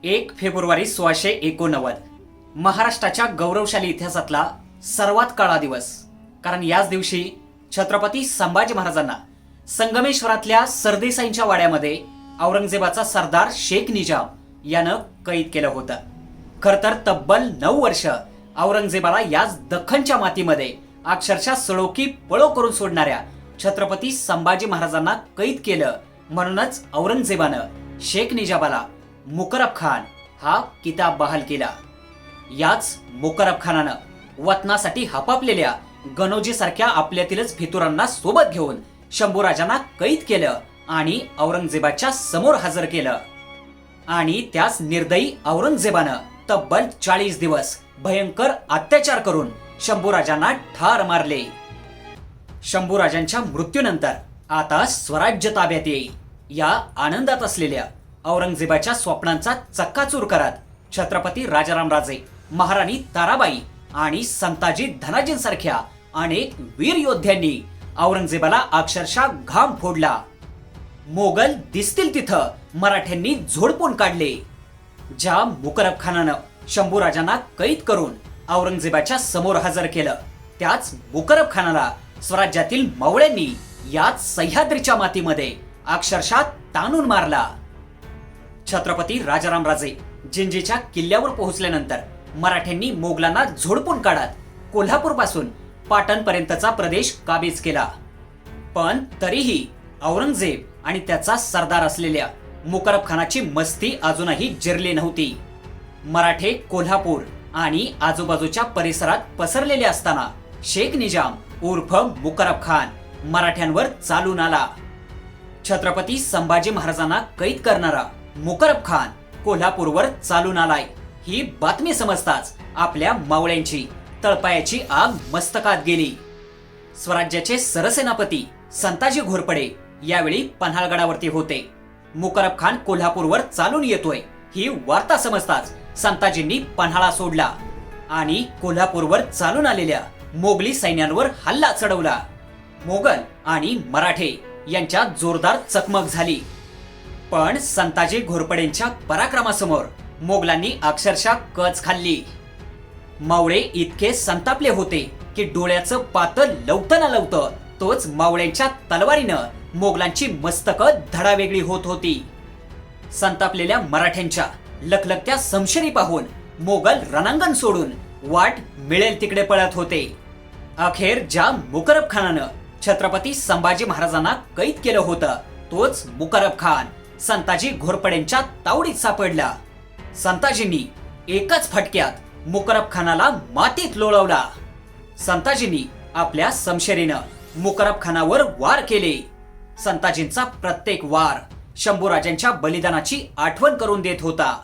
1 February 1689 महाराष्ट्राच्या गौरवशाली इतिहासातला सर्वात काळा दिवस। कारण याच दिवशी छत्रपती संभाजी महाराजांना संगमेश्वरातल्या सरदेसाईंच्या वाड्यामध्ये औरंगजेबाचा सरदार शेख निजाम यानं कैद केलं होतं। खरतर तब्बल 9 वर्ष औरंगजेबाला याच दख्खनच्या मातीमध्ये अक्षरशः सळोकी पळो करून सोडणाऱ्या छत्रपती संभाजी महाराजांना कैद केलं। म्हणूनच औरंगजेबानं शेख निजामाला मुकरब खान हा किताब बहाल केला। याच मुकरब खानानं वतनासाठी हपापलेल्या गणोजी सारख्या आपल्यातीलच फितुरांना सोबत घेऊन शंभूराजांना कैद केलं आणि औरंगजेबाच्या समोर हजर केलं। आणि त्याच निर्दयी औरंगजेबानं तब्बल 40 दिवस भयंकर अत्याचार करून शंभूराजांना ठार मारले। शंभूराजांच्या मृत्यूनंतर आता स्वराज्य ताब्यात येईल या आनंदात असलेल्या औरंगजेबाच्या स्वप्नांचा चक्काचूर करत छत्रपती राजारामराजे, महाराणी ताराबाई आणि संताजी धनाजींसारख्या अनेक वीर योद्ध्यांनी औरंगजेबाला अक्षरशः घाम फोडला। मोगल दिसतील तिथं मराठ्यांनी झोडपून काढले। ज्या मुकरब खानानं शंभूराजांना कैद करून औरंगजेबाच्या समोर हजर केलं, त्याच मुकरब खानाला स्वराज्यातील मावळ्यांनी याच सह्याद्रीच्या मातीमध्ये अक्षरशः ताणून मारला। छत्रपती राजारामराजे जिंजीच्या किल्ल्यावर पोहोचल्यानंतर मराठ्यांनी मोगलांना झोडपून काढत कोल्हापूर पासून पाटण पर्यंतचा प्रदेश काबीज केला। पण तरीही औरंगजेब आणि त्याचा सरदार असलेल्या मुकरब खानाची मस्ती अजूनही जिरली नव्हती। मराठे कोल्हापूर आणि आजूबाजूच्या परिसरात पसरलेले असताना शेख निजाम उर्फ मुकरब खान मराठ्यांवर चालून आला। छत्रपती संभाजी महाराजांना कैद करणारा मुकरब खान कोल्हापूरवर चालून आलाय ही बातमी समजताच आपल्या मावळ्यांची तळपायाची आग मस्तकात गेली। स्वराज्याचे सरसेनापती संताजी घोरपडे यावेळी पन्हाळगडावरती होते। मुकरब खान कोल्हापूरवर चालून येतोय ही वार्ता समजताच संताजींनी पन्हाळा सोडला आणि कोल्हापूरवर चालून आलेल्या मोगली सैन्यांवर हल्ला चढवला। मोगल आणि मराठे यांच्यात जोरदार चकमक झाली। पण संताजी घोरपडेंच्या पराक्रमासमोर मोगलांनी अक्षरशः कच खाल्ली। मावळे इतके संतापले होते की डोळ्याचं पातळ लवतं ना लवतं तोच मावळ्यांच्या तलवारीनं मोगलांची मस्तकं धडावेगळी होत होती। संतापलेल्या मराठ्यांच्या लखलखत्या समशेरी पाहून मोगल रणांगण सोडून वाट मिळेल तिकडे पळत होते। अखेर ज्या मुकरब खानानं छत्रपती संभाजी महाराजांना कैद केलं होतं, तोच मुकरब खान संताजी घोरपडेंच्या तावडीत सापडला। संताजींनी एकाच फटक्यात मुकरब खानाला मातीत लोळवला। संताजींनी आपल्या समशेरीनं मुकरब खानावर वार केले। संताजींचा प्रत्येक वार शंभूराजांच्या बलिदानाची आठवण करून देत होता।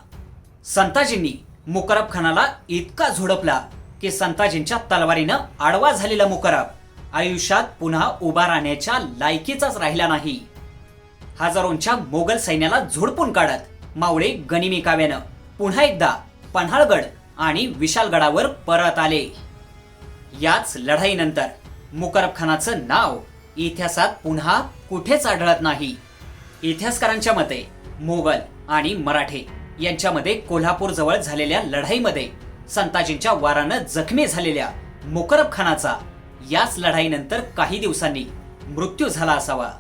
संताजींनी मुकरब खानाला इतका झोडपला की संताजींच्या तलवारीनं आडवा झालेला मुकरब आयुष्यात पुन्हा उभा राहण्याच्या लायकीचाच राहिला नाही। हजारोंच्या मोगल सैन्याला झोडपून काढत मावळे गनिमी काव्यानं पुन्हा एकदा पन्हाळगड आणि विशालगडावर परत आले। याच लढाईनंतर मुकरब खानाचं नाव इतिहासात पुन्हा कुठेच आढळत नाही। इतिहासकारांच्या मते मोगल आणि मराठे यांच्यामध्ये कोल्हापूर जवळ झालेल्या लढाईमध्ये संताजींच्या वारानं जखमी झालेल्या मुकरब खानाचा याच लढाईनंतर काही दिवसांनी मृत्यू झाला असावा।